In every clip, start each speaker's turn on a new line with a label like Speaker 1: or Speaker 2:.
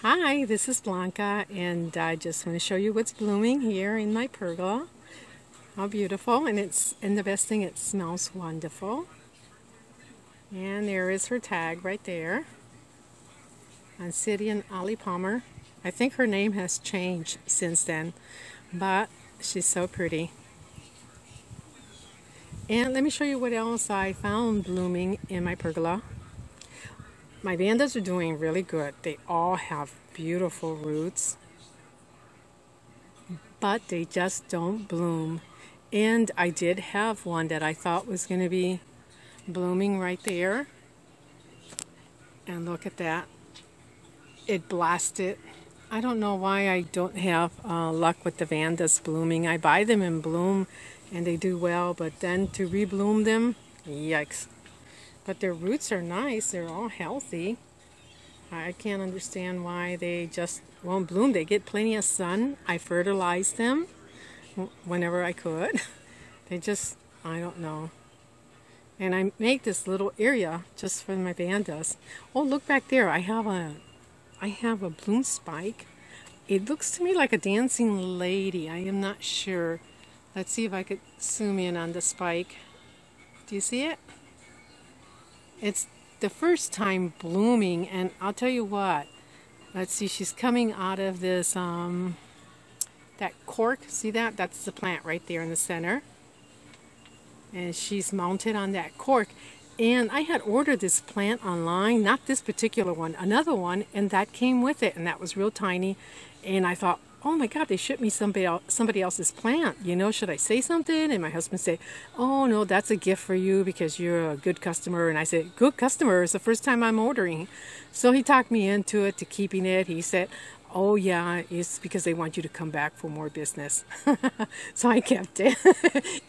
Speaker 1: Hi, this is Blanca, and I just want to show you what's blooming here in my pergola. How beautiful, and the best thing, it smells wonderful. And there is her tag right there on City and Ollie Palmer. I think her name has changed since then, but she's so pretty. And let me show you what else I found blooming in my pergola. My vandas are doing really good. They all have beautiful roots, but they just don't bloom. And I did have one that I thought was going to be blooming right there. And look at that. It blasted. I don't know why I don't have luck with the vandas blooming. I buy them in bloom and they do well, but then to rebloom them, yikes. But their roots are nice. They're all healthy. I can't understand why they just won't bloom. They get plenty of sun. I fertilize them whenever I could. They just, I don't know. And I make this little area just for my vandas. Oh, look back there. I have a bloom spike. It looks to me like a dancing lady. I am not sure. Let's see if I could zoom in on the spike. Do you see it? It's the first time blooming, and I'll tell you what. Let's see, she's coming out of this that cork. See that? That's the plant right there in the center. And she's mounted on that cork. And I had ordered this plant online, not this particular one, another one, and that came with it, and that was real tiny. And I thought, oh my God, they shipped me somebody else's plant. You know, should I say something? And my husband said, oh no, that's a gift for you because you're a good customer. And I said, good customer? It's the first time I'm ordering. So he talked me into it, to keeping it. He said, oh yeah, it's because they want you to come back for more business. So I kept it.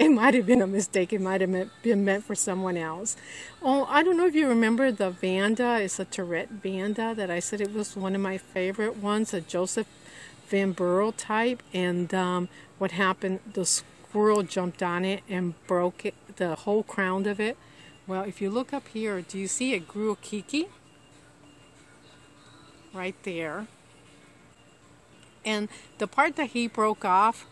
Speaker 1: It might have been a mistake. It might have been meant for someone else. Oh, I don't know if you remember the Vanda. It's a Tourette Vanda that I said it was one of my favorite ones, a Joseph Van Burl type. And what happened, the squirrel jumped on it and broke it, the whole crown of it. Well, if you look up here, do you see it grew a kiki? Right there. And the part that he broke off,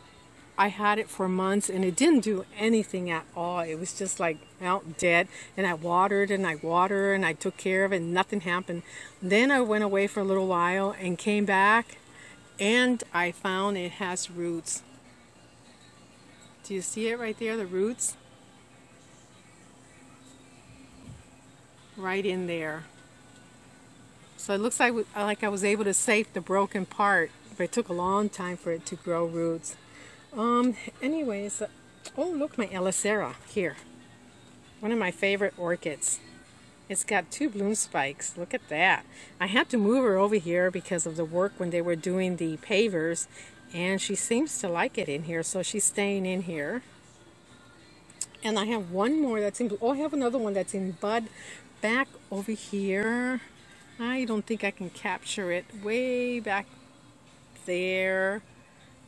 Speaker 1: I had it for months and it didn't do anything at all. It was just like out dead. And I watered and I watered and I took care of it and nothing happened. Then I went away for a little while and came back and I found it has roots. Do you see it right there, the roots? Right in there. So it looks like I was able to save the broken part, but it took a long time for it to grow roots. Anyways, oh look, my Elisera here. One of my favorite orchids. It's got two bloom spikes. Look at that. I had to move her over here because of the work when they were doing the pavers, and she seems to like it in here, so she's staying in here. And I have one more that's in, oh, I have another one that's in bud back over here. I don't think I can capture it. Way back there.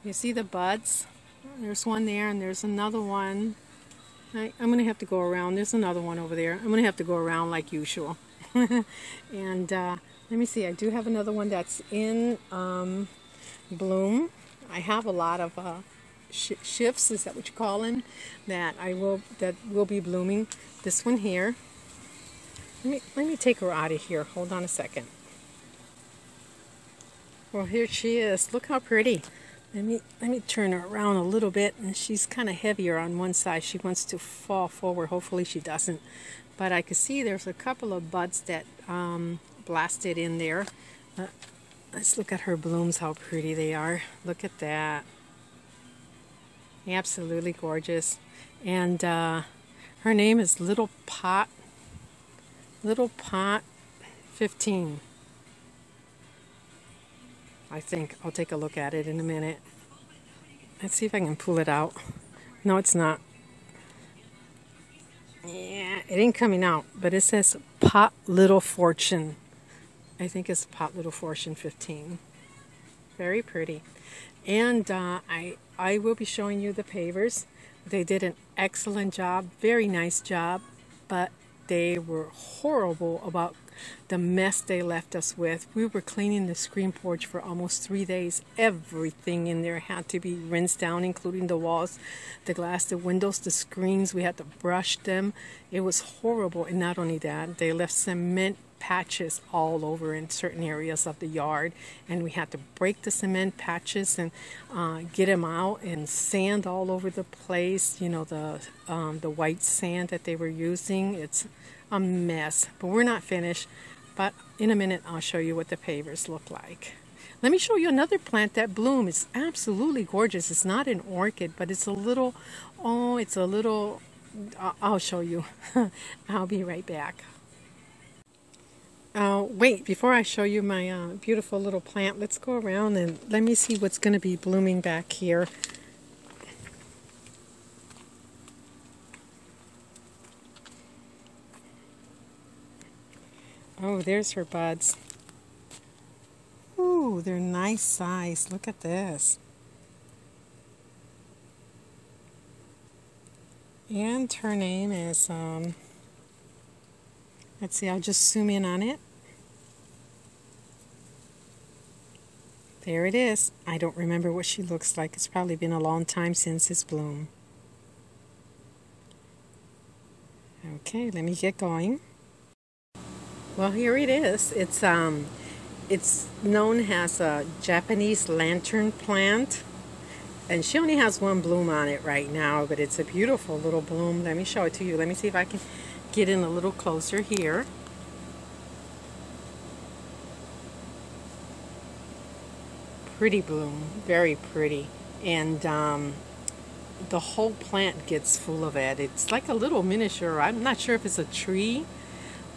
Speaker 1: You see the buds? There's one there and there's another one. I'm going to have to go around. There's another one over there. I'm going to have to go around like usual. And let me see. I do have another one that's in bloom. I have a lot of shifts, is that what you call them? That will be blooming. This one here. Let me take her out of here. Hold on a second. Well, here she is. Look how pretty. Let me turn her around a little bit, and she's kind of heavier on one side. She wants to fall forward. Hopefully she doesn't. But I can see there's a couple of buds that blasted in there. Let's look at her blooms, how pretty they are. Look at that. Absolutely gorgeous. And her name is Little Pot 15. I think. I'll take a look at it in a minute. Let's see if I can pull it out. No, it's not. Yeah, it ain't coming out, but it says Pot Little Fortune. I think it's Pot Little Fortune 15. Very pretty. And I will be showing you the pavers. They did an excellent job, very nice job, but they were horrible about the mess they left us with. We were cleaning the screen porch for almost 3 days. Everything in there had to be rinsed down, including the walls, the glass, the windows, the screens. We had to brush them. It was horrible. And not only that, they left cement patches all over in certain areas of the yard, and we had to break the cement patches and get them out, and sand all over the place. You know, the white sand that they were using. It's a mess, but we're not finished. But in a minute I'll show you what the pavers look like. Let me show you another plant that blooms. It's absolutely gorgeous. It's not an orchid, but it's a little, I'll show you. I'll be right back. Wait, before I show you my beautiful little plant, let's go around and let me see what's going to be blooming back here. Oh, there's her buds. Ooh, they're nice size. Look at this. And her name is, let's see, I'll just zoom in on it. There it is. I don't remember what she looks like. It's probably been a long time since it's bloomed. Okay, let me get going. Well, here it is. It's known as a Japanese lantern plant, and she only has one bloom on it right now, but it's a beautiful little bloom. Let me show it to you. Let me see if I can get in a little closer here. Pretty bloom, very pretty, and the whole plant gets full of it. It's like a little miniature. I'm not sure if it's a tree.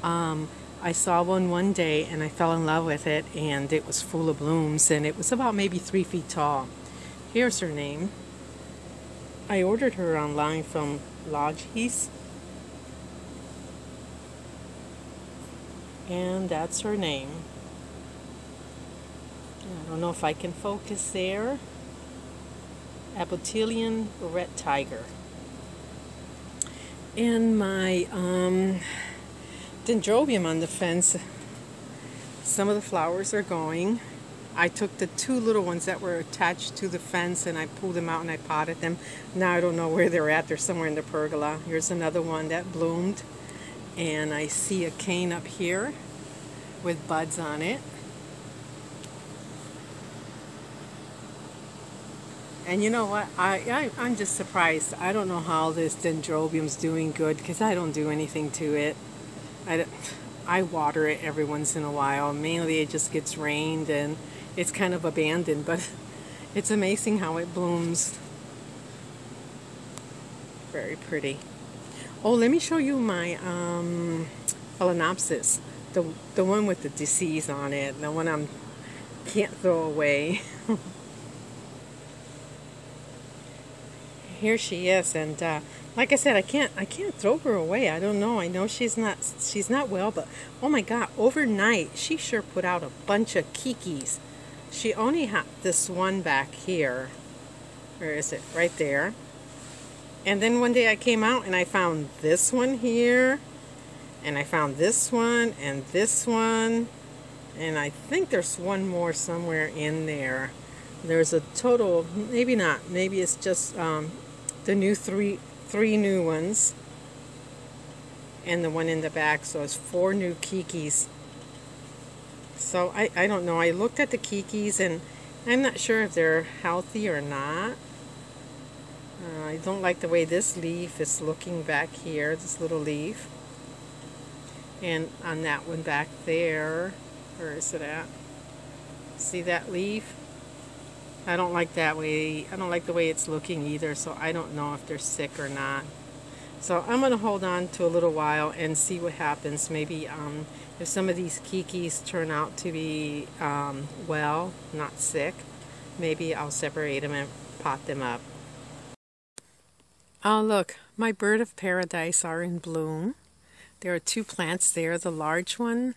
Speaker 1: I saw one day and I fell in love with it, and it was full of blooms, and it was about maybe 3 feet tall. Here's her name. I ordered her online from Lodges, and that's her name. I don't know if I can focus there. Apotylian red tiger. And my dendrobium on the fence, some of the flowers are going. I took the 2 little ones that were attached to the fence and I pulled them out and I potted them. Now I don't know where they're at. They're somewhere in the pergola. Here's another one that bloomed, and I see a cane up here with buds on it. And you know what? I'm just surprised. I don't know how this dendrobium's doing good, because I don't do anything to it. I water it every once in a while. Mainly it just gets rained and it's kind of abandoned, but it's amazing how it blooms. Very pretty. Oh, let me show you my Phalaenopsis. The one with the disease on it. The one I can't throw away. Here she is, and like I said, I can't throw her away. I don't know. I know she's not well, but oh my God, overnight she sure put out a bunch of kikis. She only had this one back here. Where is it? Right there. And then one day I came out and I found this one here, and I found this one and this one, and I think there's one more somewhere in there. There's a total, maybe not, maybe it's just the new three new ones and the one in the back, so it's 4 new kikis. So I don't know. I looked at the kikis and I'm not sure if they're healthy or not. I don't like the way this leaf is looking back here, this little leaf, and on that one back there. Where is it at? See that leaf? I don't like that way. I don't like the way it's looking either, so I don't know if they're sick or not. So I'm going to hold on to a little while and see what happens. Maybe if some of these kikis turn out to be well, not sick, maybe I'll separate them and pot them up. Oh, look, my bird of paradise are in bloom. There are 2 plants there, the large one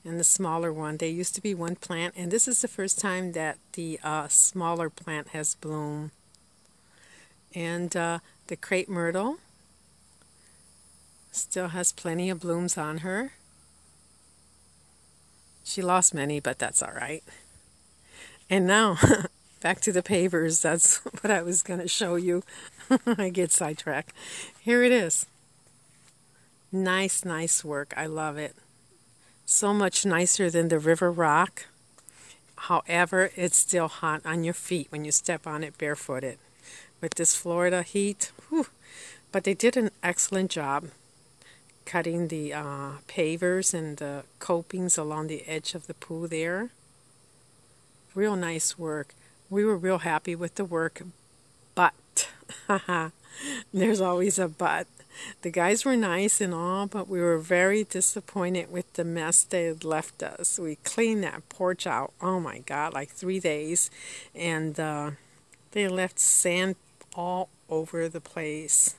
Speaker 1: and the smaller one. They used to be one plant, and this is the first time that the smaller plant has bloomed. And the crepe myrtle still has plenty of blooms on her. She lost many, but that's all right. And now, back to the pavers. That's what I was going to show you. I get sidetracked. Here it is. Nice, nice work. I love it. So much nicer than the river rock. However, it's still hot on your feet when you step on it barefooted. With this Florida heat, whew. But they did an excellent job cutting the pavers and the copings along the edge of the pool there. Real nice work. We were real happy with the work, but there's always a but. The guys were nice and all, but we were very disappointed with the mess they had left us. We cleaned that porch out, oh my God, like 3 days, and they left sand all over the place.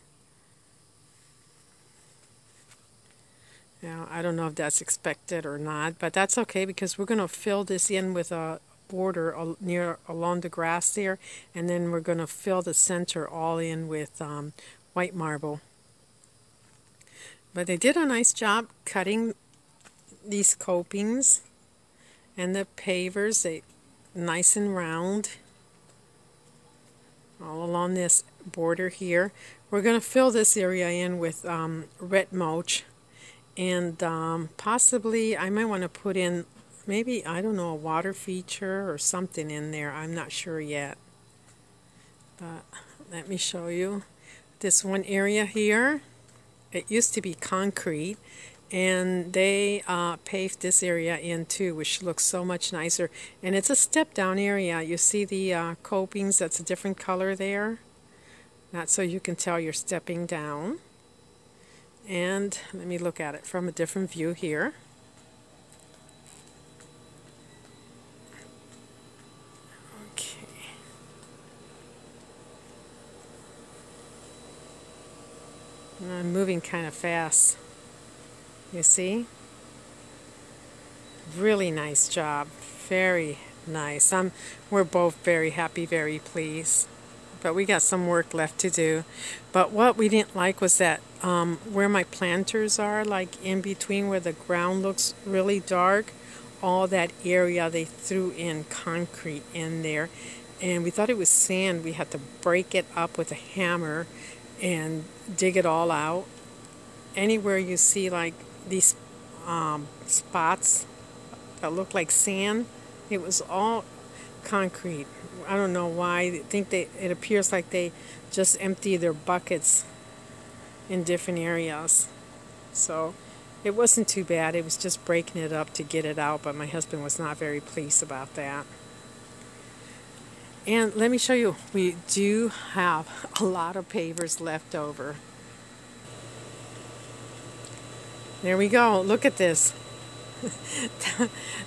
Speaker 1: Now, I don't know if that's expected or not, but that's okay because we're going to fill this in with a border along the grass there, and then we're going to fill the center all in with white marble. But they did a nice job cutting these copings and the pavers, they nice and round all along this border here. We're going to fill this area in with red mulch, and possibly I might want to put in maybe, I don't know, a water feature or something in there. I'm not sure yet. But let me show you this one area here. It used to be concrete, and they paved this area in too, which looks so much nicer. And it's a step down area. You see the copings, that's a different color there. Not so you can tell you're stepping down. And let me look at it from a different view here. Okay. I'm moving kind of fast. You see? Really nice job. Very nice. We're both very happy, very pleased. But we got some work left to do. But what we didn't like was that where my planters are, like in between where the ground looks really dark, all that area they threw in concrete in there. And we thought it was sand. We had to break it up with a hammer and dig it all out. Anywhere you see like these spots that look like sand, it was all concrete. I don't know why. I think it appears like they just empty their buckets in different areas. So it wasn't too bad. It was just breaking it up to get it out, but my husband was not very pleased about that. And let me show you, we do have a lot of pavers left over. There we go. Look at this.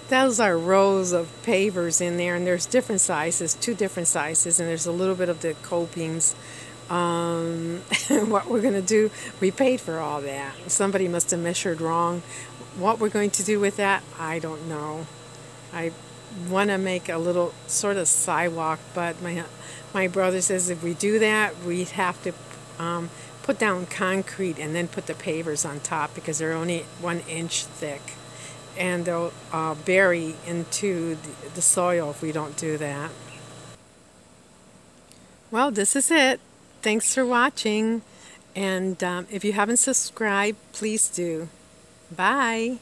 Speaker 1: Those are rows of pavers in there, and there's different sizes, 2 different sizes, and there's a little bit of the copings. What we're going to do, we paid for all that. Somebody must have measured wrong. What we're going to do with that, I don't know. I want to make a little sort of sidewalk, but my brother says if we do that, we'd have to put down concrete and then put the pavers on top because they're only 1 inch thick, and they'll bury into the soil if we don't do that. Well, this is it. Thanks for watching, and if you haven't subscribed, please do. Bye.